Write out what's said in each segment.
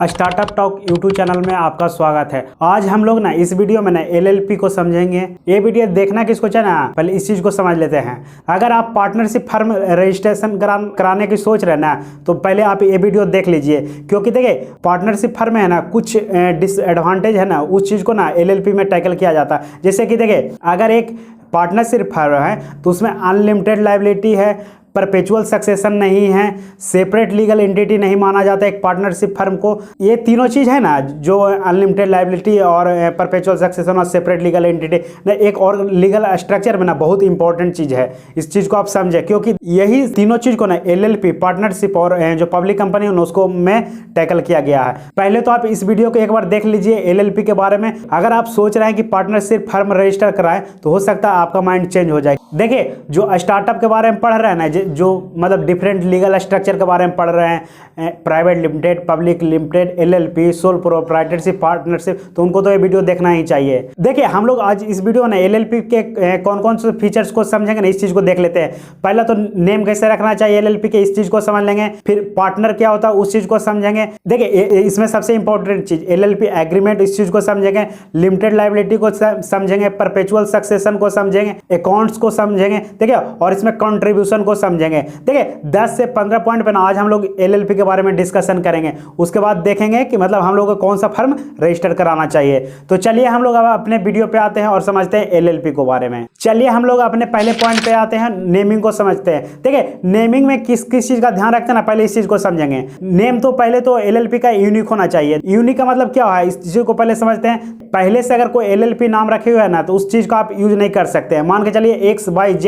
Startup talk YouTube channel में आपका स्वागत है। आज हम लोग ना इस वीडियो में ना एलएलपी को समझेंगे। ये वीडियो देखना किसको चाहिए ना, पहले इस चीज़ को समझ लेते हैं। अगर आप पार्टनरशिप फर्म रजिस्ट्रेशन कराने की सोच रहे हैं ना, तो पहले आप ये वीडियो देख लीजिए, क्योंकि देखिए पार्टनरशिप फर्म है ना, कुछ डिसएडवांटेज है ना, उस चीज़ को ना एलएलपी में टैकल किया जाता है। जैसे कि देखिए, अगर एक पार्टनरशिप फर्म है तो उसमें अनलिमिटेड लायबिलिटी है, परपेचुअल सक्सेशन नहीं है, सेपरेट लीगल एंटिटी नहीं माना जाता एक पार्टनरशिप फर्म को। ये तीनों चीज़ है ना, जो अनलिमिटेड लायबिलिटी और परपेचुअल सक्सेशन और सेपरेट लीगल एंटिटी, एक और लीगल स्ट्रक्चर में ना बहुत इंपॉर्टेंट चीज़ है। इस चीज़ को आप समझे, क्योंकि यही तीनों चीज़ को ना एलएलपी पार्टनरशिप और जो पब्लिक कंपनी है उसको में टैकल किया गया है। पहले तो आप इस वीडियो को एक बार देख लीजिए एलएलपी के बारे में। अगर आप सोच रहे हैं कि पार्टनरशिप फर्म रजिस्टर कराएं, तो हो सकता है आपका माइंड चेंज हो जाए। देखिए, जो स्टार्टअप के बारे में पढ़ रहे हैं ना, जो मतलब डिफरेंट लीगल स्ट्रक्चर के बारे में पढ़ रहे हैं, private limited, public limited, LLP, sole proprietorship, partnership, तो उनको तो ये वीडियो देखना ही चाहिए। देखिए, हम लोग आज इस वीडियो में एलएलपी के कौन कौन से फीचर्स को समझेंगे ना, इस चीज़ को देख लेते हैं। पहला तो नेम कैसे रखना चाहिए एलएलपी के, इस चीज़ को समझ लेंगे। फिर पार्टनर क्या होता है उस चीज़ को समझेंगे। देखिए, इसमें सबसे इंपॉर्टेंट चीज़ एलएलपी एग्रीमेंट, इस चीज़ को समझेंगे। लिमिटेड लायबिलिटी को समझेंगे, परपेचुअल सक्सेशन को समझेंगे, अकाउंट्स को समझेंगे, ठीक है, और इसमें कंट्रीब्यूशन को समझेंगे। देखिए, 10 से 15 पॉइंट पे ना आज हम लोग एलएलपी के बारे में डिस्कशन करेंगे। उसके बाद देखेंगे कि मतलब हम लोग को कौन सा फर्म रजिस्टर कराना चाहिए। तो चलिए हम लोग अब अपने वीडियो पे आते हैं और समझते हैं एलएलपी के बारे में। चलिए हम लोग अपने पहले पॉइंट पे आते हैं, नेमिंग को समझते हैं। देखिए, नेमिंग में किस किस चीज़ का ध्यान रखते हैं ना, पहले इस चीज़ को समझेंगे। नेम तो पहले तो एलएलपी का यूनिक होना चाहिए। यूनिक का मतलब क्या है, इस चीज़ को पहले समझते हैं। पहले से अगर कोई एलएलपी नाम रखे हुए है ना, तो उस चीज़ को आप यूज नहीं कर सकते हैं। मान के चलिए XYZ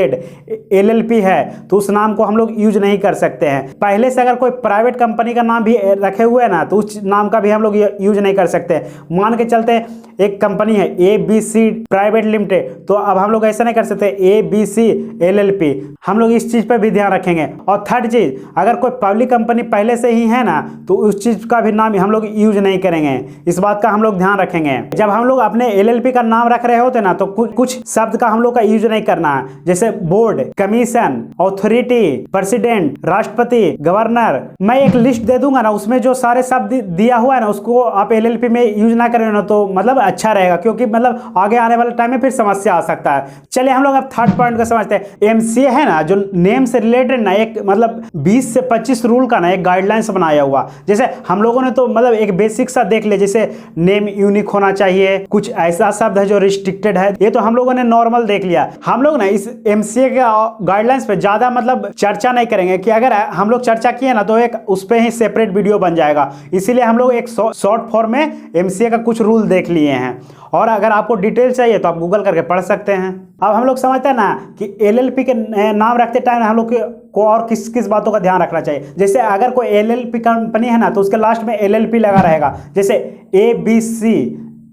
एलएलपी है, तो उस नाम को हम लोग यूज नहीं कर सकते हैं। पहले से अगर कोई प्राइवेट कंपनी का नाम भी रखे हुए है ना, तो उस नाम का भी हम लोग यूज नहीं कर सकते। मान के चलते हैं एक कंपनी है ABC प्राइवेट लिमिटेड, तो अब हम लोग ऐसा नहीं कर सकते ABC LLP। हम लोग इस चीज़ पर भी ध्यान रखेंगे। और थर्ड चीज़, अगर कोई पब्लिक कंपनी पहले से ही है ना, तो उस चीज़ का भी नाम हम लोग यूज नहीं करेंगे। इस बात का हम लोग ध्यान रखेंगे। जब हम लोग अपने LLP का नाम रख रहे होते ना, तो कुछ शब्द का हम लोग का यूज नहीं करना है, जैसे बोर्ड, कमीशन, ऑथोरिटी, प्रेसिडेंट, राष्ट्रपति, गवर्नर। मैं एक लिस्ट दे दूंगा ना, उसमें जो सारे शब्द दिया हुआ है ना, उसको आप एलएलपी में यूज ना करें ना, तो मतलब अच्छा रहेगा, क्योंकि मतलब आगे आने वाले टाइम में फिर समस्या आ सकता है। चलिए हम लोग अब थर्ड पॉइंट को समझते हैं। एमसीए है ना, जो नेम से रिलेटेड ना एक मतलब 20 से 25 रूल का ना एक गाइडलाइंस बनाया हुआ। जैसे हम लोगों ने तो मतलब एक बेसिक सा देख लिया, जैसे नेम यूनिक होना चाहिए, कुछ ऐसा शब्द है जो रिस्ट्रिक्टेड है, ये तो हम लोगों ने नॉर्मल देख लिया। हम लोग ना इस एमसीए के गाइडलाइंस पे ज्यादा मतलब चर्चा नहीं करेंगे, कि अगर हम लोग चर्चा किए ना, तो एक उस पे ही सेपरेट वीडियो बन जाएगा। इसीलिए हम लोग एक शॉर्ट फॉर्म में एमसीए का कुछ रूल देख लिए हैं, और अगर आपको डिटेल चाहिए तो आप गूगल करके पढ़ सकते हैं। अब हम लोग समझते हैं ना कि एलएलपी के नाम रखते टाइम हम लोग को और किस किस बातों का ध्यान रखना चाहिए। जैसे अगर कोई एलएलपी कंपनी है ना, तो उसके लास्ट में एलएलपी लगा रहेगा, जैसे ABC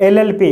LLP।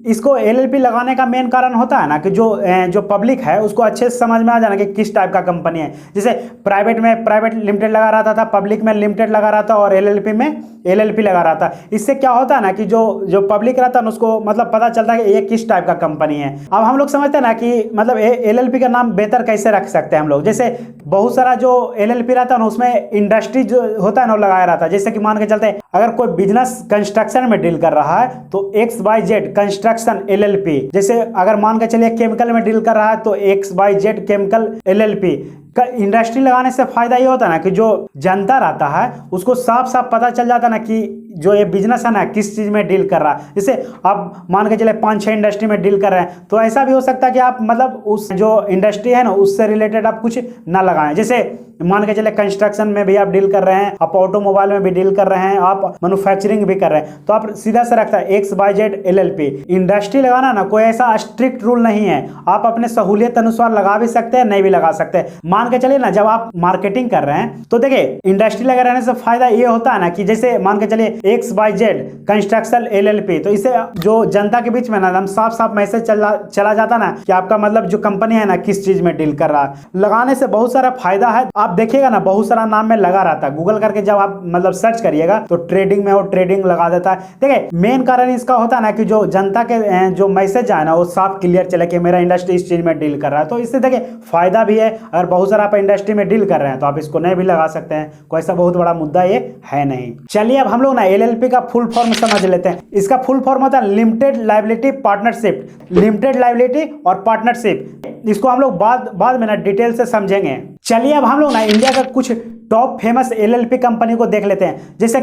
इसको LLP लगाने का मेन कारण होता है ना कि जो पब्लिक है उसको अच्छे से समझ में आ जाना कि किस टाइप का कंपनी है। जैसे प्राइवेट में प्राइवेट लिमिटेड लगा रहता था, पब्लिक में लिमिटेड लगा रहा था, और LLP में LLP लगा रहा था। इससे क्या होता है ना कि जो पब्लिक रहता है ना, उसको मतलब पता चलता है कि ये किस टाइप का कंपनी है। अब हम लोग समझते हैं ना कि मतलब LLP का नाम बेहतर कैसे रख सकते हैं हम लोग। जैसे बहुत सारा जो LLP रहता है ना, उसमें इंडस्ट्री जो होता है ना लगाया रहता है। जैसे कि मान के चलते हैं, अगर कोई बिजनेस कंस्ट्रक्शन में डील कर रहा है, तो XYZ कंस्ट्रक्शन LLP। जैसे अगर मान के चलिए केमिकल में डील कर रहा है, तो XYZ केमिकल LLP। इंडस्ट्री लगाने से फायदा ये होता है ना कि जो जनता रहता है उसको साफ साफ पता चल जाता है ना कि जो ये बिजनेस है ना किस चीज़ में डील कर रहा है। जैसे आप मान के चले 5-6 इंडस्ट्री में डील कर रहे हैं, तो ऐसा भी हो सकता है कि आप मतलब उस जो इंडस्ट्री है ना उससे रिलेटेड आप कुछ ना लगाएं। जैसे मान के चले कंस्ट्रक्शन में भी आप डील कर रहे हैं, आप ऑटोमोबाइल में भी डील कर रहे हैं, आप मैन्युफैक्चरिंग भी कर रहे हैं, तो आप सीधा से रखता है XYZ LLP। इंडस्ट्री लगाना ना कोई ऐसा स्ट्रिक्ट रूल नहीं है, आप अपने सहूलियत अनुसार लगा भी सकते हैं, नहीं भी लगा सकते। मान के चलिए ना, जब आप मार्केटिंग कर रहे हैं, तो देखिए इंडस्ट्री लगा रहने से फायदा ये होता है ना कि जैसे मान के चलिए XYZ कंस्ट्रक्शन LLP, तो इसे जो जनता के बीच में ना साफ साफ मैसेज चला जाता ना कि आपका मतलब जो कंपनी है ना किस चीज में डील कर रहा है। लगाने से बहुत सारा फायदा है। आप देखिएगा ना बहुत सारा नाम में लगा रहता है, गूगल करके जब आप मतलब सर्च करिएगा तो ट्रेडिंग में वो ट्रेडिंग लगा देता है। देखिए मेन कारण इसका होता है ना कि जो जनता के जो मैसेज आए ना वो साफ क्लियर चले कि मेरा इंडस्ट्री इस चीज में डील कर रहा है, तो इससे देखिए फायदा भी है। अगर बहुत सारा आप इंडस्ट्री में डील कर रहे हैं तो आप इसको नहीं भी लगा सकते हैं, कोई ऐसा बहुत बड़ा मुद्दा ये है नहीं। चलिए अब हम लोग ना एलएलपी का फुल फॉर्म समझ लेते हैं। इसका फुल फॉर्म होता है limited liability partnership, limited liability और पार्टनरशिप। इसको हम लोग बाद में ना डिटेल से समझेंगे। चलिए अब हम लोग ना इंडिया का कुछ टॉप फेमस एलएलपी कंपनी को देख लेते हैं, जैसे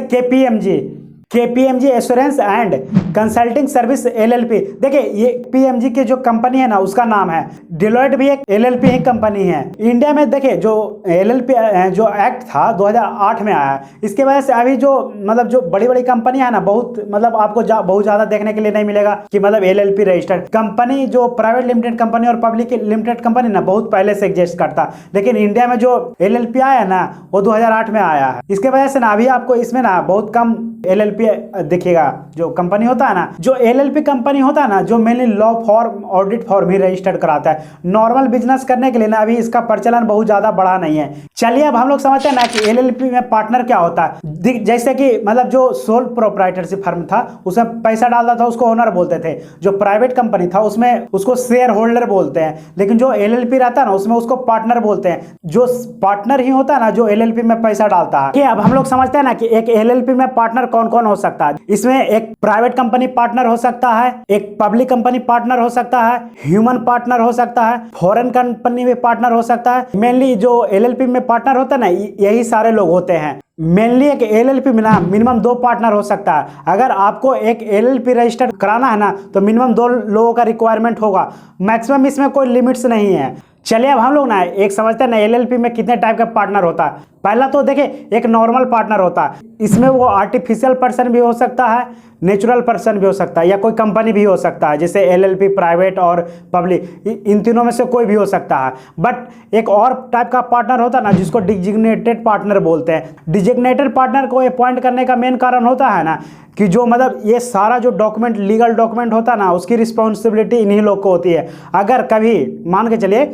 KPMG assurance and consulting service LLP. देखिए ये पीएमजी की जो कंपनी है ना उसका नाम है, डिलॉयट भी एक एलएलपी ही कंपनी है। इंडिया में देखिए जो एलएलपी जो एक्ट था 2008 में आया, इसके वजह से अभी जो मतलब जो बड़ी बड़ी कंपनियां है ना बहुत मतलब आपको बहुत ज्यादा देखने के लिए नहीं मिलेगा कि मतलब एलएलपी रजिस्टर्ड कंपनी। जो प्राइवेट लिमिटेड कंपनी और पब्लिक लिमिटेड कंपनी ना बहुत पहले से एग्जिस्ट करता, लेकिन इंडिया में जो एलएलपी आया ना वो 2008 में आया है। इसके वजह से ना अभी आपको इसमें ना बहुत कम एलएलपी देखिएगा। जो कंपनी होता है ना, जो एलएलपी कंपनी होता है ना, जो mainly law form audit form ही रजिस्टर्ड कराता है। नॉर्मल बिजनेस करने के लिए ना अभी इसका प्रचलन बहुत ज्यादा बढ़ा नहीं है। चलिए अब हम लोग समझते हैं ना कि एलएलपी में पार्टनर क्या होता है। जैसे कि मतलब जो सोल प्रोप्राइटरशिप फर्म था उसमें पैसा डालता था उसको ओनर बोलते थे, जो प्राइवेट कंपनी था उसमें उसको शेयर होल्डर बोलते हैं, लेकिन जो एलएलपी रहता है ना उसमें उसको पार्टनर बोलते हैं। जो पार्टनर ही होता है ना जो एलएलपी में पैसा डालता है। अब हम लोग समझते हैं ना कि एक एलएलपी में पार्टनर कौन कौन हो सकता है। इसमें एक प्राइवेट कंपनी पार्टनर हो सकता है, एक पब्लिक कंपनी पार्टनर हो सकता है, ह्यूमन पार्टनर हो सकता है, फॉरेन कंपनी में पार्टनर हो सकता है। मेनली जो एलएलपी में पार्टनर होता है ना यही सारे लोग होते हैं। मेनली एक एलएलपी में ना मिनिमम 2 पार्टनर हो सकता है। अगर आपको एक एलएलपी रजिस्टर कराना है ना तो मिनिमम 2 लोगों का रिक्वायरमेंट होगा, मैक्सिमम इसमें कोई लिमिट्स नहीं है। चलिए अब हम लोग ना एक समझते हैं ना एलएलपी में कितने टाइप का पार्टनर होता है। पहला तो देखिए एक नॉर्मल पार्टनर होता है, इसमें वो आर्टिफिशियल पर्सन भी हो सकता है, नेचुरल पर्सन भी हो सकता है, या कोई कंपनी भी हो सकता है, जैसे एलएलपी प्राइवेट और पब्लिक, इन तीनों में से कोई भी हो सकता है। बट एक और टाइप का पार्टनर होता है ना जिसको डिजिग्नेटेड पार्टनर बोलते हैं। डिजिग्नेटेड पार्टनर को अपॉइंट करने का मेन कारण होता है ना कि जो मतलब ये सारा जो डॉक्यूमेंट लीगल डॉक्यूमेंट होता है ना उसकी रिस्पॉन्सिबिलिटी इन्हीं लोग को होती है। अगर कभी मान के चलिए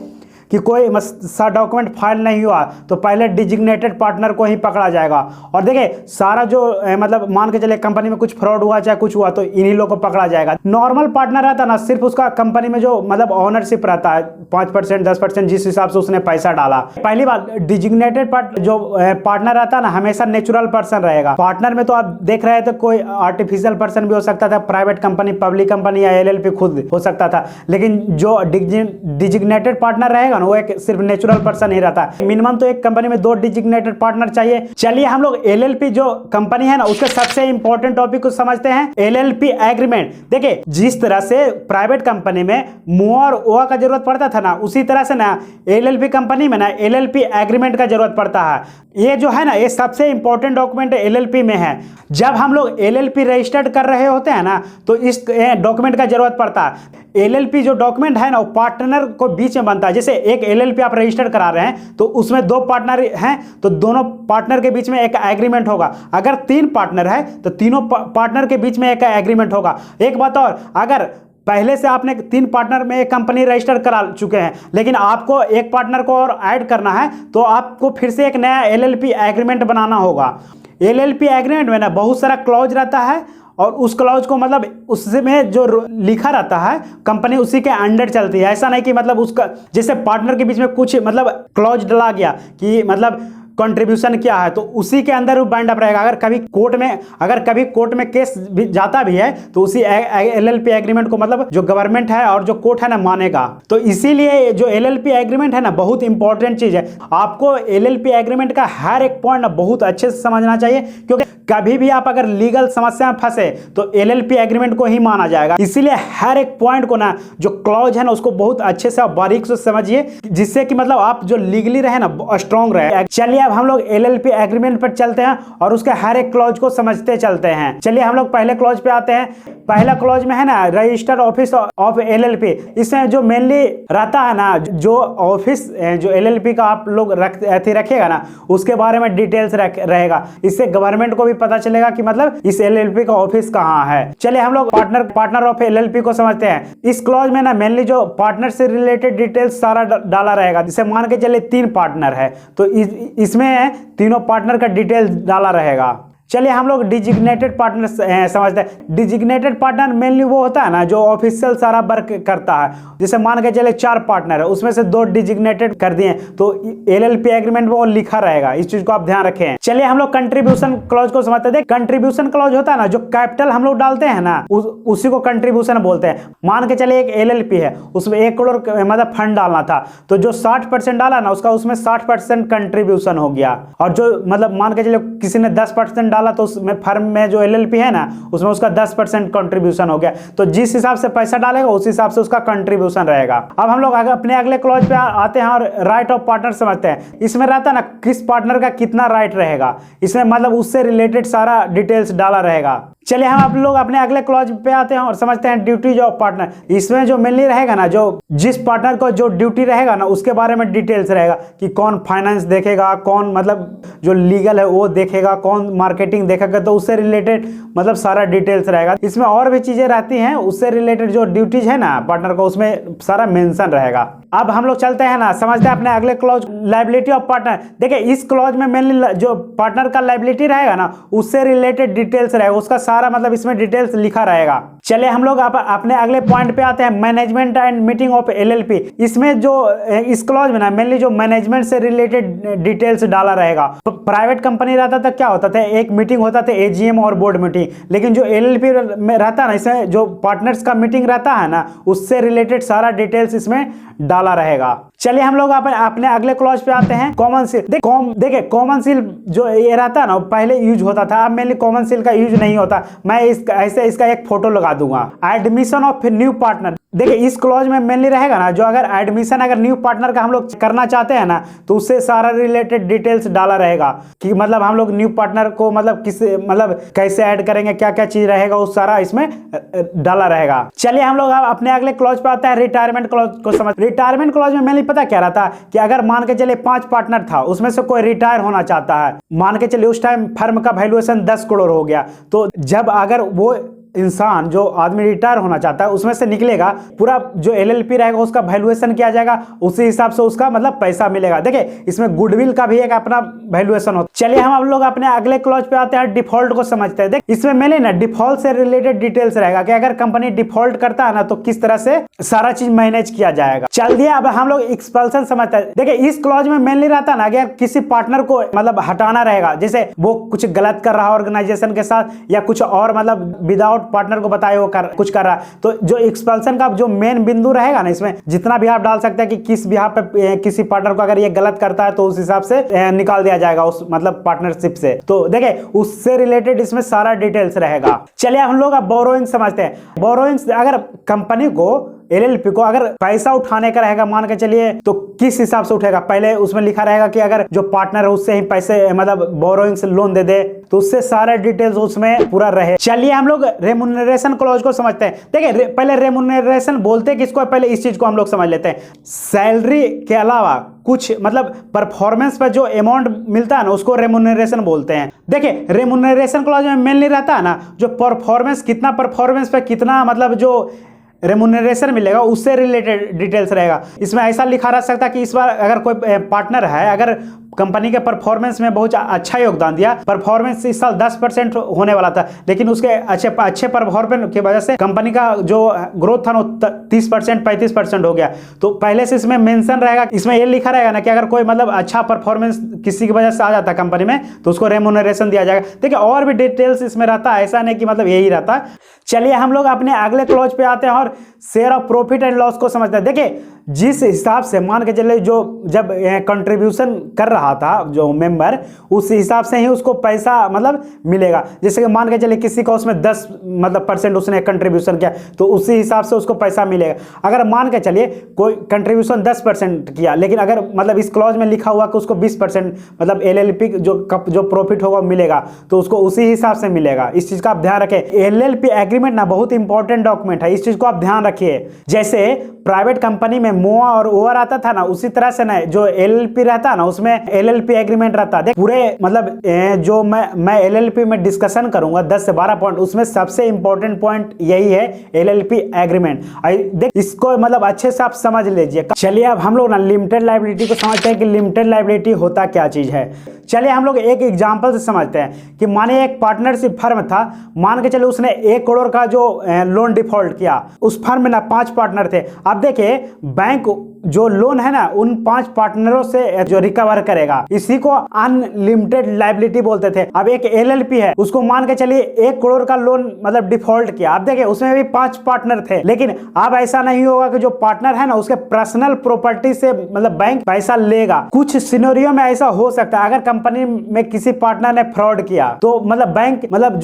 कि कोई सा डॉक्यूमेंट फाइल नहीं हुआ तो पहले डिजिग्नेटेड पार्टनर को ही पकड़ा जाएगा। और देखिए सारा जो मतलब मान के चले कंपनी में कुछ फ्रॉड हुआ चाहे कुछ हुआ तो इन्हीं लोगों को पकड़ा जाएगा। नॉर्मल पार्टनर रहता है ना सिर्फ उसका कंपनी में जो मतलब ओनरशिप रहता है 5% 10% जिस हिसाब से उसने पैसा डाला। पहली बात डिजिग्नेटेड जो पार्टनर रहता है ना हमेशा नेचुरल पर्सन रहेगा। पार्टनर में तो आप देख रहे थे कोई आर्टिफिशियल पर्सन भी हो सकता था, प्राइवेट कंपनी, पब्लिक कंपनी या एलएलपी खुद हो सकता था, लेकिन जो डिजिग्नेटेड पार्टनर रहेगा वो एक सिर्फ नेचुरल पर्सन ही रहता है। मिनिमम तो एक कंपनी में 2 डिजिग्नेटेड पार्टनर चाहिए। चलिए हम लोग एलएलपी जो कंपनी है ना उसके सबसे इंपॉर्टेंट टॉपिक को समझते हैं, एलएलपी एग्रीमेंट। देखिए जिस तरह से प्राइवेट कंपनी में मुआ और ओआ का जरूरत पड़ता था ना उसी तरह से ना एलएलपी कंपनी में ना एलएलपी एग्रीमेंट का जरूरत पड़ता है। ये जो है ना ये सबसे इंपॉर्टेंट डॉक्यूमेंट एलएलपी में है। जब हम लोग एलएलपी रजिस्टर्ड कर रहे होते हैं ना तो इस डॉक्यूमेंट का जरूरत पड़ता है। एलएलपी जो डॉक्यूमेंट है ना वो पार्टनर को बीच में बनता है। जैसे एक एलएलपी आप रजिस्टर करा रहे हैं तो उसमें 2 पार्टनर हैं तो दोनों पार्टनर के बीच में एक एग्रीमेंट होगा। अगर 3 पार्टनर है तो तीनों पार्टनर के बीच में एक एग्रीमेंट होगा। एक बात और, अगर पहले से आपने 3 पार्टनर में एक कंपनी रजिस्टर करा चुके हैं लेकिन आपको एक पार्टनर को और ऐड करना है तो आपको फिर से एक नया एलएलपी एग्रीमेंट बनाना होगा। एलएलपी एग्रीमेंट में ना बहुत सारा क्लॉज रहता है और उस क्लॉज को मतलब उसमें जो लिखा रहता है कंपनी उसी के अंडर चलती है। ऐसा नहीं कि मतलब उसका जैसे पार्टनर के बीच में कुछ मतलब क्लॉज डला गया कि मतलब कंट्रीब्यूशन क्या है तो उसी के अंदर वो बाइंड अप रहेगा। अगर कभी कोर्ट में केस भी जाता भी है तो उसी एलएलपी एग्रीमेंट को मतलब जो गवर्नमेंट है और जो कोर्ट है ना मानेगा। तो इसीलिए जो एलएलपी एग्रीमेंट है ना बहुत इंपॉर्टेंट चीज है। आपको एलएलपी एग्रीमेंट का हर एक पॉइंट ना बहुत अच्छे से समझना चाहिए, क्योंकि कभी भी आप अगर लीगल समस्या में फंसे तो एलएलपी एग्रीमेंट को ही माना जाएगा। इसीलिए हर एक पॉइंट को ना जो क्लॉज है ना उसको बहुत अच्छे से बारीक से समझिए, जिससे कि मतलब आप जो लीगली रहे ना स्ट्रॉन्ग रहे। चलिए अब हम लोग एलएलपी एग्रीमेंट पर चलते हैं और उसके हर एक क्लॉज को समझते चलते हैं। चलिए हम लोग पहले क्लॉज पे आते हैं। पहला क्लॉज में है ना रजिस्टर्ड ऑफिस ऑफ एलएलपी। इसमें जो मेनली रहता है ना, जो ऑफिस जो एलएलपी का आप लोग रखिएगा ना, उसके बारे में डिटेल्स रहेगा। इससे गवर्नमेंट को भी पता चलेगा कि मतलब इस एलएलपी का ऑफिस कहाँ है। चलिए हम लोग पार्टनर ऑफ एलएलपी को समझते हैं। इस क्लॉज में ना मेनली जो पार्टनर से रिलेटेड डिटेल्स सारा डाला रहेगा। जैसे मान के चलिए 3 पार्टनर है तो इसमें तीनों पार्टनर का डिटेल्स डाला रहेगा। चलिए हम लोग डिजिग्नेटेड पार्टनर समझते हैं। डिजिग्नेटेड पार्टनर मेनली वो होता है ना जो ऑफिशियल सारा वर्क करता है। जैसे मान के चले 4 पार्टनर है, उसमें से 2 डिजिग्नेटेड कर दिए तो एलएलपी एग्रीमेंट में वो लिखा रहेगा। इस चीज को आप ध्यान रखें। चलिए हम लोग कंट्रीब्यूशन क्लॉज को समझते हैं। कंट्रीब्यूशन क्लॉज होता है ना, जो कैपिटल हम लोग डालते हैं ना उसी को कंट्रीब्यूशन बोलते हैं। मान के चले एक एलएलपी है, उसमें 1 करोड़ मतलब फंड डालना था, तो जो 60% डाला ना उसका उसमें 60% कंट्रीब्यूशन हो गया। और जो मतलब मान के चले किसी ने 10% तो उसमें फर्म में जो एलएलपी है ना उसमें उसका 10% कंट्रीब्यूशन हो गया। तो जिस हिसाब से पैसा डालेगा उस हिसाब से उसका कंट्रीब्यूशन रहेगा। अब हम लोग अपने अगले क्लॉज पे आते हैं और राइट ऑफ पार्टनर समझते हैं। इसमें रहता है ना किस पार्टनर का कितना राइट रहेगा, इसमें मतलब उससे रिलेटेड सारा डिटेल्स डाला रहेगा। चलिए हम आप लोग अपने अगले क्लॉज पे आते हैं और समझते हैं ड्यूटीज ऑफ पार्टनर। इसमें जो मेनली रहेगा ना, जो जिस पार्टनर को जो ड्यूटी रहेगा ना उसके बारे में डिटेल्स रहेगा कि कौन फाइनेंस देखेगा, कौन मतलब जो लीगल है वो देखेगा, कौन मार्केटिंग देखेगा, तो उससे रिलेटेड मतलब सारा डिटेल्स रहेगा। इसमें और भी चीजें रहती हैं, उससे रिलेटेड जो ड्यूटीज है ना पार्टनर को उसमें सारा मेंशन रहेगा। अब हम लोग चलते हैं ना, समझते हैं अपने अगले क्लॉज लायबिलिटी ऑफ पार्टनर। देखिए इस क्लॉज में मेनली जो पार्टनर का लायबिलिटी रहेगा ना उससे रिलेटेड डिटेल्स रहेगा, उसका सारा मतलब इसमें डिटेल्स लिखा रहेगा। चलिए हम लोग अपने अगले पॉइंट पे आते हैं, management and meeting of LLP. इसमें जो इस क्लॉज में ना मेनली जो मैनेजमेंट से रिलेटेड डिटेल्स डाला रहेगा। प्राइवेट कंपनी रहता था क्या होता था, एक मीटिंग होता था एजीएम और बोर्ड मीटिंग, लेकिन जो एलएलपी में रहता है ना इसमें जो पार्टनर्स का मीटिंग रहता है ना उससे रिलेटेड सारा डिटेल्स इसमें डाला रहेगा। चलिए हम लोग अपने अगले क्लॉज पे आते हैं, कॉमन सील। देखिए कॉमन सील जो ये रहता है ना पहले यूज होता था, अब मेनली कॉमन सील का यूज नहीं होता। मैं ऐसे इसका एक फोटो लगा दूंगा। Admission of new partner. देखिए इस क्लॉज में मेनली रहेगा ना जो अगर एडमिशन अगर न्यू पार्टनर का हम लोग करना चाहते हैं ना तो उससे सारा रिलेटेड डिटेल्स डाला रहेगा कि मतलब हम लोग न्यू पार्टनर को मतलब किस मतलब कैसे ऐड करेंगे, क्या क्या चीज रहेगा, उस सारा इसमें डाला रहेगा। चलिए हम लोग अपने अगले क्लॉज पे आते हैं, रिटायरमेंट क्लॉज को समझ। रिटायरमेंट क्लॉज में मेनली पता क्या रहता है कि अगर मान के चलिए 5 पार्टनर था, उसमें से कोई रिटायर होना चाहता है, मान के चलिए उस टाइम फर्म का वैल्यूएशन 10 करोड़ हो गया, तो जब अगर वो इंसान जो आदमी रिटायर होना चाहता है उसमें से निकलेगा, पूरा जो एलएलपी रहेगा उसका वैल्यूएशन किया जाएगा, उसी हिसाब से उसका मतलब पैसा मिलेगा। देखिए इसमें गुडविल का भी एक अपना वैल्यूएशन होता है। चलिए हम लोग अपने अगले क्लॉज पे आते हैं, डिफॉल्ट को समझते हैं। देख इसमें मेनली ना डिफॉल्ट से रिलेटेड डिटेल्स रहेगा कि अगर कंपनी डिफॉल्ट करता है ना तो किस तरह से सारा चीज मैनेज किया जाएगा। चल दिया अब हम लोग एक्सपल्सन समझते हैं। देखिए इस क्लॉज में मेनली रहता है ना अगर किसी पार्टनर को मतलब हटाना रहेगा, जैसे वो कुछ गलत कर रहा है ऑर्गेनाइजेशन के साथ या कुछ और मतलब विदाउट पार्टनर को बताए वो कुछ कर रहा है, तो जो एक्सपल्सन का जो मेन बिंदु रहेगा ना इसमें जितना भी आप डाल सकते हैं कि किस भी यहाँ पे किसी पार्टनर को अगर ये गलत करता है तो उस हिसाब से निकाल दिया जाएगा उस मतलब पार्टनरशिप से। तो देखिए उससे रिलेटेड इसमें सारा डिटेल्स रहेगा। चलिए हम लोग अब बोरोइंग समझते हैं। बोरोइंग्स अगर कंपनी को एलएलपी को अगर पैसा उठाने का रहेगा मान के चलिए तो किस हिसाब से उठेगा, पहले उसमें लिखा रहेगा कि अगर जो पार्टनर है उससे ही पैसे मतलब बोरोइंग से लोन दे दे तो उससे सारे डिटेल्स उसमें पूरा रहे। चलिए हम लोग रेमुनरेशन क्लॉज को समझते हैं। देखिए पहले रेमुनरेशन बोलते किसको, पहले इस चीज को हम लोग समझ लेते हैं। सैलरी के अलावा कुछ मतलब परफॉर्मेंस पर जो अमाउंट मिलता है ना उसको रेमुनरेशन बोलते हैं। देखिए रेमुनरेशन क्लॉज में मेनली रहता है ना जो परफॉर्मेंस, कितना परफॉर्मेंस पे कितना मतलब जो रेमुनरेशन मिलेगा उससे रिलेटेड डिटेल्स रहेगा। इसमें ऐसा लिखा रह सकता है कि इस बार अगर कोई पार्टनर है, अगर कंपनी के परफॉर्मेंस में बहुत अच्छा योगदान दिया, परफॉर्मेंस इस साल 10% होने वाला था, लेकिन उसके अच्छे परफॉर्मेंस की वजह से कंपनी का जो ग्रोथ था वो 30% 35% हो गया। तो पहले से इसमें मेंशन रहेगा, इसमें ये लिखा रहेगा ना कि अगर कोई मतलब अच्छा परफॉर्मेंस किसी की वजह से आ जाता है कंपनी में तो उसको रेमुनरेशन दिया जाएगा। देखिए और भी डिटेल्स इसमें रहता है, ऐसा नहीं कि मतलब यही रहता है। चलिए हम लोग अपने अगले क्लॉज पे आते हैं और share of profit and loss को समझते हैं। देखिए जिस हिसाब से मान के चले जो जब कंट्रीब्यूशन कर रहा था जो मेंबर, उस हिसाब से ही उसको पैसा मतलब मिलेगा। जैसे कि मान के चले किसी का उसमें 10 मतलब % उसने कंट्रीब्यूशन किया तो उसी हिसाब से उसको पैसा मिलेगा। अगर मान के चलिए कोई कंट्रीब्यूशन 10% किया, लेकिन अगर मतलब इस क्लॉज में लिखा हुआ कि उसको 20% मतलब एलएलपी जो प्रॉफिट होगा मिलेगा, तो उसको उसी हिसाब से मिलेगा। इस चीज का आप ध्यान रखें। एलएलपी एग्रीमेंट ना बहुत इंपॉर्टेंट डॉक्यूमेंट है, इस चीज को आप ध्यान रखिए। जैसे प्राइवेट कंपनी में मोआ और ओवर आता था ना, उसी तरह से ना जो एलएलपी रहता है ना उसमें एलएलपी एग्रीमेंट रहता है। देख पूरे मतलब जो मैं एलएलपी में डिस्कशन करूंगा 10 से 12 पॉइंट, उसमें सबसे इंपॉर्टेंट पॉइंट यही है एलएलपी एग्रीमेंट। देख इसको मतलब अच्छे से आप समझ लीजिए। चलिए अब हम लोग ना लिमिटेड लायबिलिटी को समझते हैं कि लिमिटेड लायबिलिटी होता क्या चीज है। चलिए हम लोग एक एग्जांपल से समझते हैं कि माने एक पार्टनरशिप फर्म था, मान के चले उसने 1 करोड़ का जो लोन डिफॉल्ट किया। उस फर्म में ना 5 पार्टनर थे। अब देखिए बैंक जो लोन है ना उन 5 पार्टनरों से जो रिकवर करेगा, इसी को अनलिमिटेड लायबिलिटी बोलते थे। अब एक एलएलपी है, उसको मान के चलिए 1 करोड़ का लोन मतलब डिफॉल्ट किया। अब देखिए उसमें भी 5 पार्टनर थे, लेकिन अब ऐसा नहीं होगा कि जो पार्टनर है ना उसके पर्सनल प्रॉपर्टी से मतलब बैंक पैसा लेगा। कुछ सिनेरियो में ऐसा हो सकता है, अगर कंपनी में किसी पार्टनर ने फ्रॉड किया तो मतलब बैंक मतलब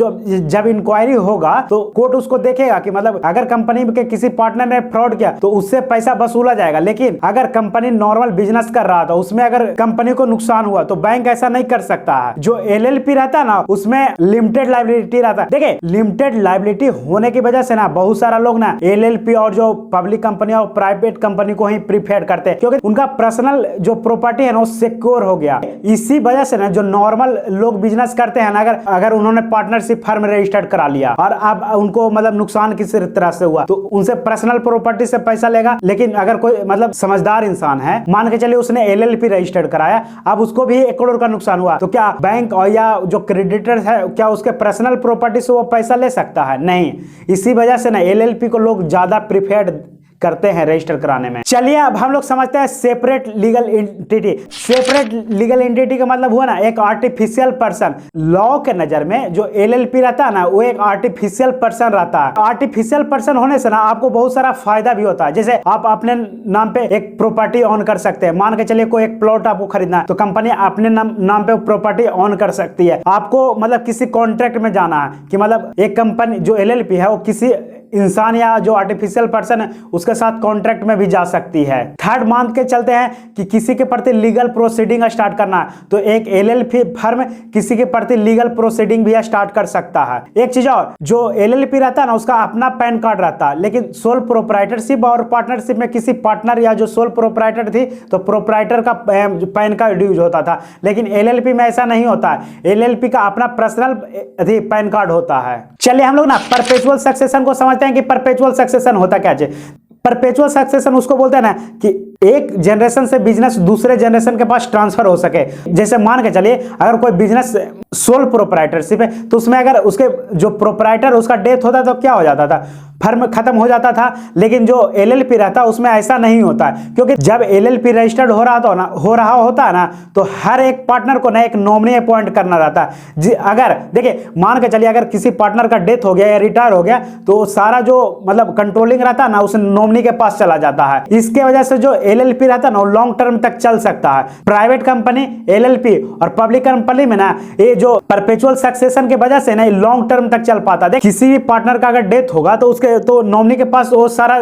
जब इंक्वायरी होगा तो कोर्ट उसको देखेगा कि मतलब अगर कंपनी के किसी पार्टनर ने फ्रॉड किया तो उससे पैसा वसूला जाएगा। लेकिन अगर कंपनी नॉर्मल बिजनेस कर रहा था, उसमें अगर कंपनी को नुकसान हुआ तो बैंक ऐसा नहीं कर सकता है। जो एलएलपी रहता है ना उसमें लिमिटेड लायबिलिटी रहता है। देखिए लिमिटेड लायबिलिटी होने की वजह से ना बहुत सारा लोग ना एलएलपी और जो पब्लिक कंपनी और प्राइवेट कंपनी को ही प्रीफर करते हैं, क्योंकि उनका पर्सनल जो प्रॉपर्टी है ना वो सिक्योर हो गया। इसी वजह से ना जो नॉर्मल लोग बिजनेस करते हैं ना, अगर उन्होंने पार्टनरशिप फर्म रजिस्टर्ड करा लिया और अब उनको मतलब नुकसान किसी तरह से हुआ तो उनसे पर्सनल प्रॉपर्टी से पैसा लेगा। लेकिन अगर कोई मतलब समझदार इंसान है, मान के चलिए उसने एलएलपी रजिस्टर्ड कराया, अब उसको भी 1 करोड़ का नुकसान हुआ, तो क्या बैंक और या जो क्रेडिटर है क्या उसके पर्सनल प्रॉपर्टी से वो पैसा ले सकता है? नहीं। इसी वजह से ना एलएलपी को लोग ज्यादा प्रीफर्ड करते हैं रजिस्टर कराने में। चलिए अब हम लोग समझते हैं separate legal entity. Separate legal entity का मतलब हुआ ना एक आर्टिफिशियल पर्सन। लॉ के नजर में जो एलएलपी रहता है ना वो एक आर्टिफिशियल पर्सन रहता है। आर्टिफिशियल पर्सन होने से ना आपको बहुत सारा फायदा भी होता है। जैसे आप अपने नाम पे एक प्रॉपर्टी ऑन कर सकते हैं। मान के चलिए कोई एक प्लॉट आपको खरीदना है तो कंपनी अपने नाम पे प्रॉपर्टी ऑन कर सकती है। आपको मतलब किसी कॉन्ट्रैक्ट में जाना है कि मतलब एक कंपनी जो एलएलपी है वो किसी इंसान या जो आर्टिफिशियल पर्सन है उसके साथ कॉन्ट्रैक्ट में भी जा सकती है। थर्ड मान के चलते हैं कि किसी के प्रति लीगल प्रोसीडिंग स्टार्ट करना है तो एक एलएलपी फर्म किसी के प्रति लीगल प्रोसीडिंग भी स्टार्ट कर सकता है। एक चीज और, जो एलएलपी रहता है ना उसका अपना पैन कार्ड रहता है, लेकिन सोल प्रोप्राइटरशिप और पार्टनरशिप में किसी पार्टनर या जो सोल प्रोप्राइटर थी तो प्रोप्राइटर का पैन कार्ड यूज होता था, लेकिन एलएलपी में ऐसा नहीं होता है। एलएलपी का अपना पर्सनल पैन कार्ड होता है। चलिए हम लोग ना परपेचुअल सक्सेशन को समझते हैं कि परपेचुअल सक्सेशन होता क्या है। परपेचुअल सक्सेशन उसको बोलते हैं ना कि एक जनरेशन से बिजनेस दूसरे जनरेशन के पास ट्रांसफर हो सके। जैसे मान के चलिए अगर कोई बिजनेस सोल प्रोप्राइटरशिप है तो उसमें अगर उसके जो प्रोप्राइटर उसका डेथ होता तो क्या हो जाता था, फर्म खत्म हो जाता था। लेकिन जो एलएलपी रहता उसमें ऐसा नहीं होता है, क्योंकि जब एलएलपी रजिस्टर्ड हो रहा होता है ना तो हर एक पार्टनर को ना एक नॉमिनी अपॉइंट करना रहता है। अगर देखिए मान के चलिए अगर किसी पार्टनर का डेथ हो गया या रिटायर हो गया तो सारा जो मतलब कंट्रोलिंग रहता है ना उस नॉमिनी के पास चला जाता है। इसके वजह से जो एलएलपी रहता है ना वो लॉन्ग टर्म तक चल सकता है। प्राइवेट कंपनी, एलएलपी और पब्लिक कंपनी में ना ये जो परपेचुअल सक्सेशन की वजह से ना लॉन्ग टर्म तक चल पाता है। किसी भी पार्टनर का अगर डेथ होगा तो उसके तो नॉमिनी के पास वो सारा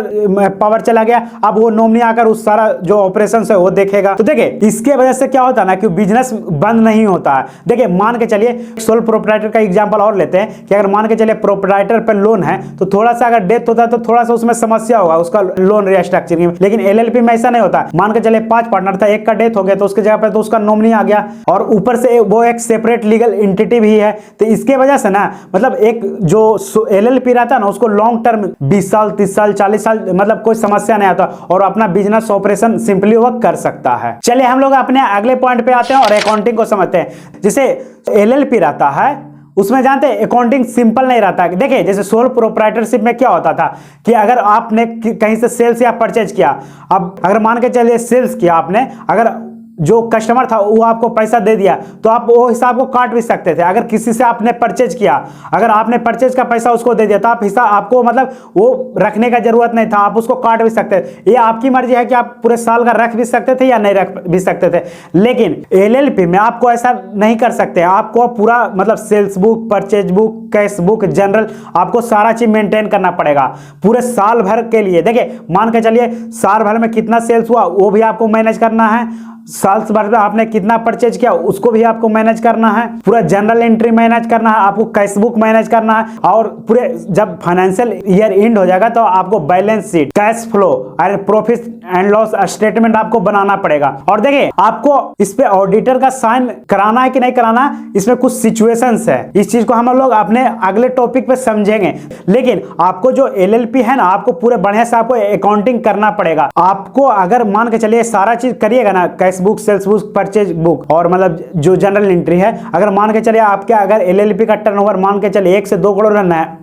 पावर चला गया। अब वो नॉमिनी आकर उस सारा जो ऑपरेशन है वो देखेगा। तो देखिए इसके वजह से क्या होता है ना कि बिजनेस बंद नहीं होता है। देखिए मान के चलिए सोल प्रोप्राइटर का एग्जांपल और लेते हैं कि अगर मान के चलिए प्रोप्राइटर पे लोन है तो थोड़ा सा अगर डेथ होता है तो थोड़ा सा उसमें समस्या होगा उसका लोन रिस्ट्रक्चरिंग में। लेकिन एलएलपी में ऐसा नहीं होता। मान के चलिए 5 पार्टनर था, एक का डेथ हो गया तो उसके जगह पे तो उसका नॉमिनी आ गया और ऊपर से वो एक सेपरेट लीगल एंटिटी भी है। तो इसके वजह से ना मतलब एक जो एलएलपी रहता है ना उसको लॉन्ग टर्म 20 साल 30 साल 40 साल मतलब कोई समस्या नहीं आता और अपना बिजनेस ऑपरेशन सिंपली वो कर सकता है। चलिए हम लोग अपने अगले पॉइंट पे आते हैं और अकाउंटिंग को समझते हैं। जैसे एलएलपी रहता है उसमें जानते हैं अकाउंटिंग सिंपल नहीं रहता। देखिए जैसे सोल प्रोप्राइटरशिप में क्या होता था कि अगर आपने कहीं से सेल्स या परचेज किया, अब अगर मान के चलिए सेल्स किया आपने, अगर जो कस्टमर था वो आपको पैसा दे दिया तो आप वो हिसाब को काट भी सकते थे। अगर किसी से आपने परचेज किया, अगर आपने परचेज का पैसा उसको दे दिया तो आप हिसाब आपको मतलब वो रखने का जरूरत नहीं था, आप उसको काट भी सकते थे। ये आपकी मर्जी है कि आप पूरे साल का रख भी सकते थे या नहीं रख भी सकते थे। लेकिन एलएलपी में आपको ऐसा नहीं कर सकते। आपको पूरा मतलब sales book, purchase book, cash book, journal, आपको सारा चीज मेंटेन करना पड़ेगा पूरे साल भर के लिए। देखिए मान के चलिए साल भर में कितना सेल्स हुआ वो भी आपको मैनेज करना है, साल भर में आपने कितना परचेज किया उसको भी आपको मैनेज करना है, पूरा जनरल एंट्री मैनेज करना है, आपको कैश बुक मैनेज करना है, और पूरे जब फाइनेंशियल ईयर एंड हो जाएगा तो आपको बैलेंस शीट, कैश फ्लो और प्रॉफिट एंड लॉस स्टेटमेंट आपको बनाना पड़ेगा। और देखिए आपको इस पे ऑडिटर का साइन कराना है कि नहीं कराना, इसमें कुछ सिचुएशंस है। इस चीज को हम लोग अपने अगले टॉपिक पे समझेंगे। लेकिन आपको जो एलएलपी है ना, आपको पूरे बढ़िया से आपको अकाउंटिंग करना पड़ेगा। आपको अगर मान के चलिए सारा चीज करिएगा ना, cash book, sales book, purchase book और मतलब जो जनरल एंट्री है, अगर मान के चलिए आपके अगर एलएलपी का टर्नओवर मान के चलिए 1 से 2 करोड़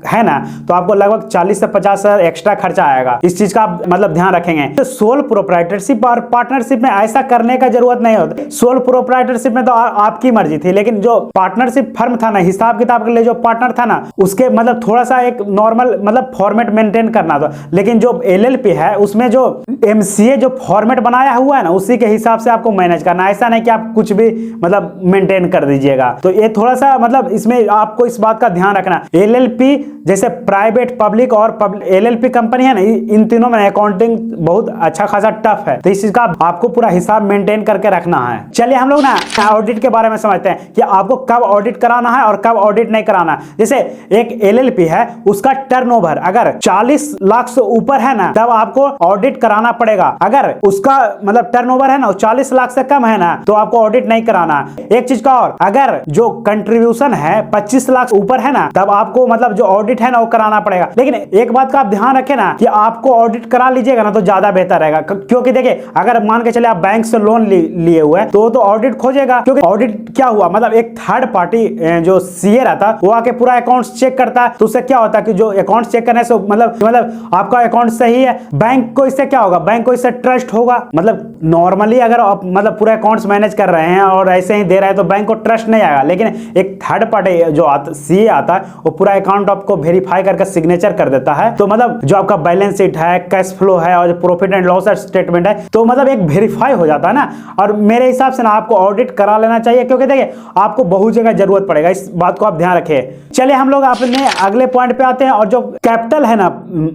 है ना, तो आपको लगभग 40 से 50 हजार एक्स्ट्रा खर्चा आएगा। इस चीज का आप मतलब ध्यान रखेंगे। तो सोल प्रोप्राइटरशिप और पार्टनरशिप में ऐसा करने का जरूरत नहीं होता। सोल प्रोप्राइटरशिप में तो आपकी मर्जी थी, लेकिन जो पार्टनरशिप फर्म था ना, हिसाब किताब के लिए जो पार्टनर था ना, उसके मतलब थोड़ा सा एक नॉर्मल मतलब फॉर्मेट मेंटेन करना था। लेकिन जो एलएलपी है उसमें जो एमसीए जो फॉर्मेट बनाया हुआ है ना, उसी के हिसाब से आपको मैनेज करना। ऐसा नहीं कि आप कुछ भी मतलब मेंटेन कर दीजिएगा। तो ये थोड़ा सा मतलब इसमें आपको इस बात का ध्यान रखना। एलएलपी जैसे प्राइवेट, पब्लिक और एलएलपी कंपनी है ना, इन तीनों में अकाउंटिंग बहुत अच्छा खासा टफ है। तो इस चीज का आपको पूरा हिसाब मेंटेन करके रखना है। चलिए हम लोग ना ऑडिट के बारे में समझते हैं कि आपको कब ऑडिट कराना है और कब ऑडिट नहीं कराना। जैसे एक एलएलपी है, उसका टर्नओवर अगर 40 लाख से ऊपर है ना, तब आपको ऑडिट कराना पड़ेगा। अगर उसका मतलब टर्नओवर है ना 40 लाख से कम है ना, तो आपको ऑडिट नहीं कराना। एक चीज का और, अगर जो कंट्रीब्यूशन है 25 लाख ऊपर है ना, तब आपको मतलब जो ऑडिट है ना वो कराना पड़ेगा। लेकिन एक बात का आप ध्यान रखें ना कि आपको ऑडिट करा लीजिएगा ना तो ज्यादा बेहतर रहेगा। क्योंकि देखिए अगर मान के चले आप बैंक से लोन लिए हुए हैं तो ऑडिट खोजेगा। क्योंकि ऑडिट क्या हुआ, मतलब एक थर्ड पार्टी जो सीए रहता वो आके पूरा अकाउंट्स चेक करता है। तो उससे क्या होता है कि जो अकाउंट्स चेक करने से मतलब आपका अकाउंट सही है, बैंक को इससे क्या होगा, बैंक को इससे ट्रस्ट होगा। मतलब नॉर्मली अगर आप मतलब पूरे अकाउंट्स मैनेज कर रहे हैं और ऐसे ही दे रहे हैं तो बैंक को ट्रस्ट नहीं आएगा। लेकिन एक थर्ड पार्टी जो सीए आता है वो पूरा अकाउंट आपको वेरीफाई करके सिग्नेचर कर देता है। तो मतलब जो आपका बैलेंस शीट है, कैश फ्लो है और जो प्रॉफिट एंड लॉस स्टेटमेंट है, तो मतलब एक वेरीफाई हो जाता है ना। और मेरे हिसाब से ना आपको ऑडिट करा लेना चाहिए, क्योंकि देखिए आपको बहुत जगह जरूरत पड़ेगा। इस बात को आप ध्यान रखिए। चलिए हम लोग अपने अगले पॉइंट पे आते हैं और जो कैपिटल है ना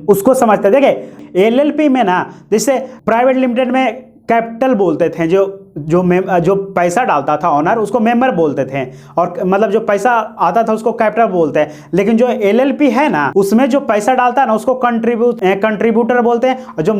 उसको समझते हैं। देखिए एलएलपी में ना, जैसे प्राइवेट लिमिटेड में कैपिटल बोलते थे, जो पैसा डालता था ओनर उसको मेंबर बोलते थे, और मतलब जो पैसा आता था उसको कैपिटल बोलते हैं। लेकिन जो एलएलपी है ना, उसमें जो पैसा डालता है ना उसको कंट्रीब्यूटर बोलते हैं, और जो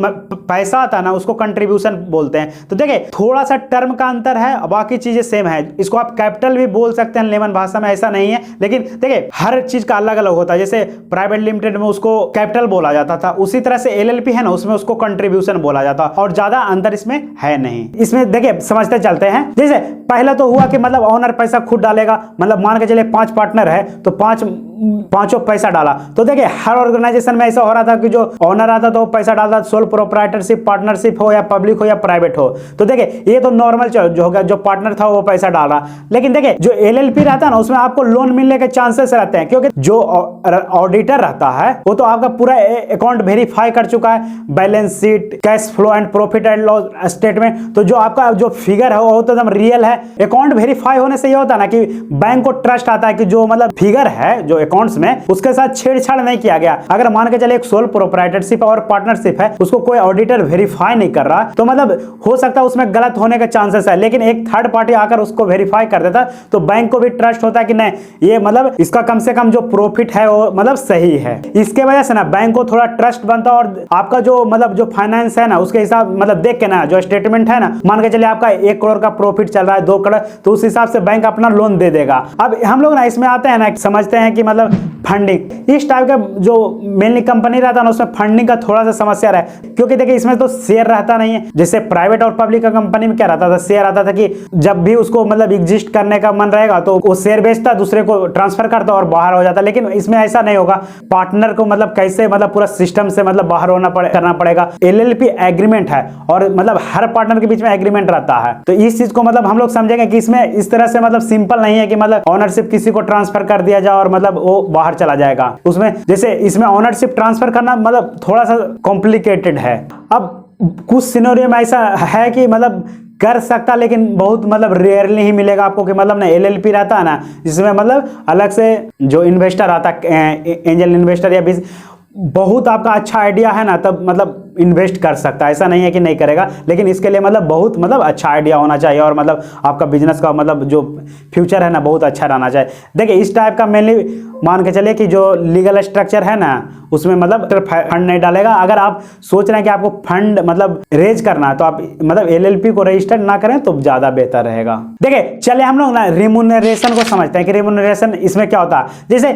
पैसा आता है ना उसको कंट्रीब्यूशन बोलते हैं। तो देखिए थोड़ा सा टर्म का अंतर है, बाकी चीजें सेम है। इसको आप कैपिटल भी बोल सकते हैं लेमन भाषा में, ऐसा नहीं है। लेकिन देखिए हर चीज का अलग अलग होता है। जैसे प्राइवेट लिमिटेड में उसको कैपिटल बोला जाता था, उसी तरह से एलएलपी है ना उसमें उसको कंट्रीब्यूशन बोला जाता, और ज्यादा अंतर इसमें है नहीं। इसमें देखिए समझते चलते हैं। जैसे पहला तो हुआ कि मतलब ओनर पैसा खुद डालेगा, मतलब मान के चले 5 पार्टनर है तो पांचों पैसा डाला। तो देखिए हर ऑर्गेनाइजेशन में ऐसा हो रहा था कि जो ओनर आता तो पैसा डालता, सोल प्रोप्राइटरशिप, पार्टनरशिप हो या पब्लिक हो या प्राइवेट हो। तो देखिए ये तो नॉर्मल जो होगा, जो पार्टनर था वो पैसा डाल रहा। लेकिन देखिए जो एलएलपी रहता है ना उसमें आपको लोन मिलने के चांसेस रहते हैं, क्योंकि जो ऑडिटर रहता है वो तो आपका पूरा अकाउंट वेरीफाई कर चुका है, balance sheet, cash flow and profit and loss statement. तो जो आपका जो फिगर है वो तो एकदम रियल है। अकाउंट वेरीफाई होने से ये होता है ना कि बैंक को ट्रस्ट आता है कि जो मतलब फिगर है जो अकाउंट्स में उसके साथ छेड़छाड़ नहीं किया गया। अगर मान के चले एक सोल प्रोप्राइटरशिप और पार्टनरशिप है, उसको कोई ऑडिटर वेरीफाई नहीं कर रहा, तो मतलब हो सकता है उसमें गलत होने के चांसेस है। लेकिन एक थर्ड पार्टी आकर उसको वेरीफाई कर देता तो बैंक को भी ट्रस्ट होता है कि नहीं ये मतलब इसका कम से कम जो प्रॉफिट है वो मतलब सही है। इसके वजह से ना बैंक को थोड़ा ट्रस्ट बनता, और आपका जो मतलब जो फाइनेंस है ना उसके हिसाब मतलब देख के ना जो स्टेटमेंट है ना, मान के चलिए आपका 1 करोड़ का प्रॉफिट चल रहा है, 2 करोड़, तो उस हिसाब से बैंक अपना लोन दे देगा। अब हम लोग ना इसमें आते हैं ना, समझते हैं कि मतलब फंडिंग, इस टाइप का जो मेनली कंपनी रहता है ना उसमें फंडिंग का थोड़ा सा समस्या रहा है, क्योंकि देखिए इसमें तो शेयर रहता नहीं है। जैसे प्राइवेट और पब्लिक का कंपनी में क्या रहता था, शेयर आता था कि जब भी उसको मतलब एग्जिस्ट करने का मन रहेगा तो वो शेयर बेचता, दूसरे को ट्रांसफर करता और बाहर हो जाता। लेकिन इसमें ऐसा नहीं होगा, पार्टनर को मतलब कैसे मतलब पूरा सिस्टम से मतलब बाहर करना पड़ेगा। एलएलपी एग्रीमेंट है और मतलब हर पार्टनर के बीच में एग्रीमेंट रहता है। तो इस चीज को मतलब हम लोग समझेंगे कि इसमें इस तरह से मतलब सिंपल नहीं है कि मतलब ओनरशिप किसी को ट्रांसफर कर दिया जाए और मतलब वो बाहर चला जाएगा। उसमें जैसे इसमें ओनरशिप ट्रांसफर करना मतलब थोड़ा सा कॉम्प्लिकेटेड है। अब कुछ सिनेरियो में ऐसा है कि मतलब कर सकता, लेकिन बहुत मतलब रेयरली ही मिलेगा आपको कि मतलब ना एलएलपी रहता है ना, जिसमें मतलब अलग से जो इन्वेस्टर आता है, एंजल इन्वेस्टर या बहुत आपका अच्छा आइडिया है ना तब मतलब इन्वेस्ट कर सकता है। ऐसा नहीं है कि नहीं करेगा, लेकिन इसके लिए मतलब बहुत मतलब अच्छा आइडिया होना चाहिए और मतलब आपका बिजनेस का मतलब जो फ्यूचर है ना बहुत अच्छा रहना चाहिए। देखिए इस टाइप का मेनली मान के चलिए कि जो लीगल स्ट्रक्चर है ना उसमें मतलब फंड नहीं डालेगा। अगर आप सोच रहे हैं कि आपको फंड मतलब रेज करना है तो आप मतलब एलएलपी को रजिस्टर ना करें तो ज्यादा बेहतर रहेगा। देखिए चलिए हम लोग ना रिम्यूनरेशन को समझते हैं कि रिम्यूनरेशन इसमें क्या होता है। जैसे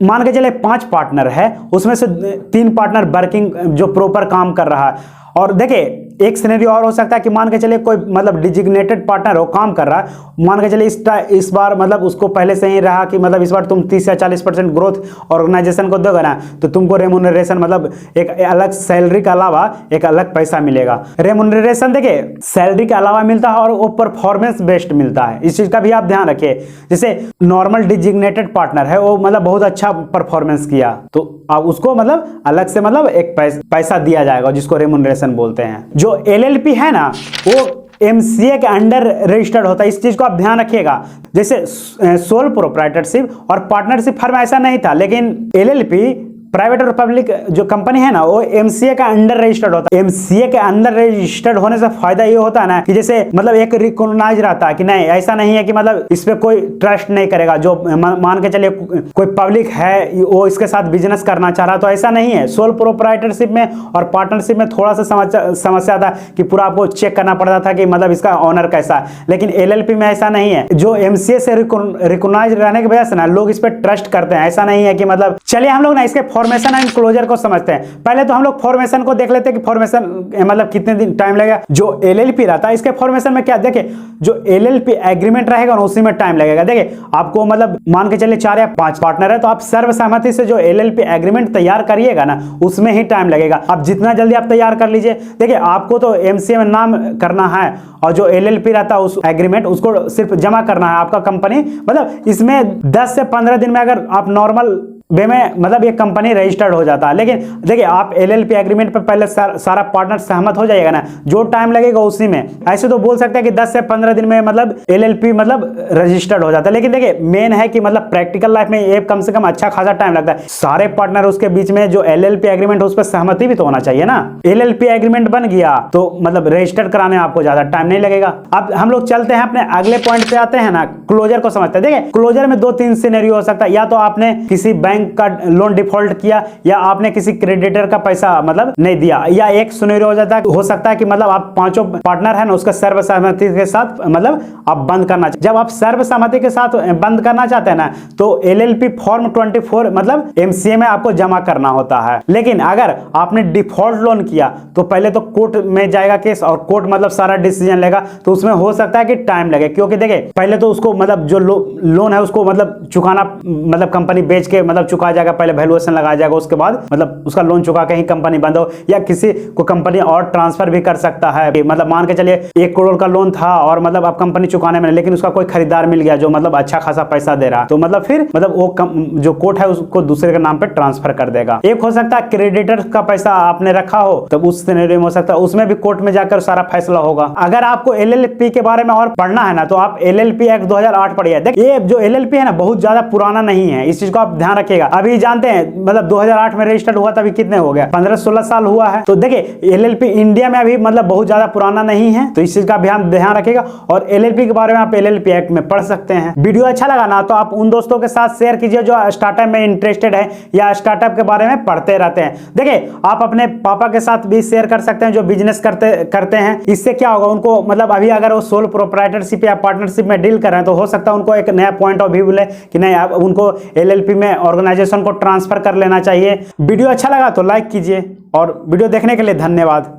मान के चले 5 पार्टनर है, उसमें से 3 पार्टनर वर्किंग जो प्रॉपर काम कर रहा है। और देखिए एक सिनेरियो और हो सकता है कि मान के चलिए कोई मतलब डिजिग्नेटेड पार्टनर हो, काम कर रहा है, मान के चलिए इस बार मतलब उसको पहले से ही रहा कि मतलब इस बार तुम 30 या 40% ग्रोथ ऑर्गेनाइजेशन को दोगे ना तो तुमको रेम्यूनरेशन मतलब एक अलग सैलरी के अलावा एक अलग पैसा मिलेगा। रेम्यूनरेशन देखिए सैलरी के अलावा मिलता है और वो परफॉर्मेंस बेस्ड मिलता है, इस चीज का भी आप ध्यान रखिए। जैसे नॉर्मल डिजिग्नेटेड पार्टनर है, वो मतलब बहुत अच्छा परफॉर्मेंस किया तो आप उसको मतलब अलग से मतलब एक पैसा दिया जाएगा जिसको रेम्यूनरेशन बोलते हैं। जो एलएलपी है ना वो एमसीए के अंडर रजिस्टर्ड होता है, इस चीज को आप ध्यान रखिएगा। जैसे सोल प्रोप्राइटरशिप और पार्टनरशिप फर्म ऐसा नहीं था, लेकिन एलएलपी प्राइवेट और पब्लिक जो कंपनी है ना वो एमसीए का अंडर रजिस्टर्ड होता है। एमसीए के अंदर रजिस्टर्ड होने से फायदा ये होता है ना कि जैसे मतलब एक रिकॉग्नाइज रहता है कि नहीं ऐसा नहीं है कि मतलब इस पे कोई ट्रस्ट नहीं करेगा। जो मान के चलिए कोई पब्लिक है वो इसके साथ बिजनेस करना चाह रहा तो ऐसा नहीं है। सोल प्रोप्राइटरशिप में और पार्टनरशिप में थोड़ा सा समस्या था कि पूरा आपको चेक करना पड़ता था कि मतलब इसका ऑनर कैसा है, लेकिन एलएलपी में ऐसा नहीं है। जो एमसीए से रिकॉग्नाइज रहने की वजह से ना लोग इस पर ट्रस्ट करते हैं। ऐसा नहीं है कि मतलब चलिए हम लोग ना इसके फॉर्मेशन एंड क्लोजर को समझते हैं। पहले तो हम लोग फॉर्मेशन को देख लेते हैं कि फॉर्मेशन मतलब कितने दिन टाइम लगेगा। जो एलएलपी रहता है इसके फॉर्मेशन में क्या देखिए, जो एलएलपी एग्रीमेंट रहेगा ना उसी में टाइम लगेगा। देखिए आपको मतलब मान के चलिए 4 या 5 पार्टनर है तो आप सर्वसहमति से जो एलएलपी एग्रीमेंट तैयार करिएगा ना उसमें ही टाइम लगेगा। आप जितना जल्दी आप तैयार कर लीजिए। देखिए आपको तो एमसीए में नाम करना है और जो एलएलपी रहता है उस एग्रीमेंट उसको सिर्फ जमा करना है आपका कंपनी। मतलब इसमें 10 से 15 दिन में अगर आप नॉर्मल वे में मतलब ये कंपनी रजिस्टर्ड हो जाता है। लेकिन देखिए आप एलएलपी एग्रीमेंट पर पहले सारा पार्टनर सहमत हो जाएगा ना, जो टाइम लगेगा उसी में। ऐसे तो बोल सकते हैं कि 10 से 15 दिन में मतलब एलएलपी मतलब रजिस्टर्ड हो जाता है। लेकिन देखिए मेन है कि मतलब प्रैक्टिकल लाइफ में ये कम से कम अच्छा खासा टाइम लगता है। सारे पार्टनर उसके बीच में जो एलएलपी एग्रीमेंट उस पर सहमति भी तो होना चाहिए ना। एलएलपी एग्रीमेंट बन गया तो मतलब रजिस्टर्ड कराने आपको ज्यादा टाइम नहीं लगेगा। अब हम लोग चलते हैं अपने अगले पॉइंट पे आते हैं ना, क्लोजर को समझते हैं। देखिए क्लोजर में 2-3 सिनेरियो हो सकता है। या तो आपने किसी बैंक का लोन डिफॉल्ट किया या आपने किसी क्रेडिटर का पैसा मतलब नहीं दिया, या एक सिनेरियो हो सकता है कि मतलब आप 5 पार्टनर है ना उसका सर्वसहमति के साथ मतलब आप बंद करना। जब आप सर्वसहमति के साथ बंद करना चाहते हैं ना तो एलएलपी फॉर्म 24 मतलब एमसीए में आपको जमा करना होता है। लेकिन अगर आपने डिफॉल्ट लोन किया तो पहले तो कोर्ट में जाएगा केस और कोर्ट मतलब सारा डिसीजन लेगा, तो उसमें हो सकता है कि टाइम लगे। क्योंकि देखिए पहले तो उसको मतलब जो लोन है उसको मतलब चुकाना मतलब कंपनी बेच के मतलब चुका जाएगा, पहले वैल्यूएशन लगाया जाएगा, उसके बाद मतलब उसका लोन चुका के ही कंपनी बंद हो, या किसी को कंपनी और ट्रांसफर भी कर सकता है। मतलब मान के चलिए 1 करोड़ का लोन था और मतलब अब कंपनी चुकाने में, लेकिन उसका कोई खरीदार मिल गया जो मतलब अच्छा खासा पैसा दे रहा, तो मतलब फिर मतलब वो जो कोर्ट है उसको दूसरे के नाम पे ट्रांसफर कर देगा। एक हो सकता है क्रेडिटर का पैसा आपने रखा हो तब उस सिनेरियो में हो सकता है उसमें भी कोर्ट में जाकर सारा फैसला होगा। अगर आपको एलएलपी के बारे में और पढ़ना है ना तो आप एलएलपी एक्ट 2008 पढ़िए। देखिए ये जो एलएलपी है ना बहुत ज्यादा पुराना नहीं है, इस चीज को आप ध्यान रखिएगा। अभी जानते हैं मतलब 2008 में रजिस्टर्ड हुआ था, अभी कितने हो गया 15-16 साल हुआ है। तो देखिए एलएलपी इंडिया में अभी मतलब बहुत ज्यादा पुराना नहीं है, तो इस चीज का ध्यान रखिएगा। और एलएलपी के बारे में आप एलएलपी एक्ट में पढ़ सकते हैं। वीडियो अच्छा लगा ना तो आप उन दोस्तों के साथ शेयर कीजिए जो स्टार्टअप में इंटरेस्टेड है या स्टार्टअप के बारे में पढ़ते रहते हैं। देखिए आप अपने पापा के साथ भी शेयर कर सकते हैं जो बिजनेस करते हैं। इससे क्या होगा उनको मतलब अभी अगर वो सोल प्रोप्राइटरशिप या पार्टनरशिप में डील कर रहे हैं तो हो सकता है उनको एक नया पॉइंट ऑफ व्यू मिले कि नहीं अब उनको एलएलपी में ऑर्गेनाइज ऑर्गेनाइजेशन को ट्रांसफर कर लेना चाहिए। वीडियो अच्छा लगा तो लाइक कीजिए और वीडियो देखने के लिए धन्यवाद।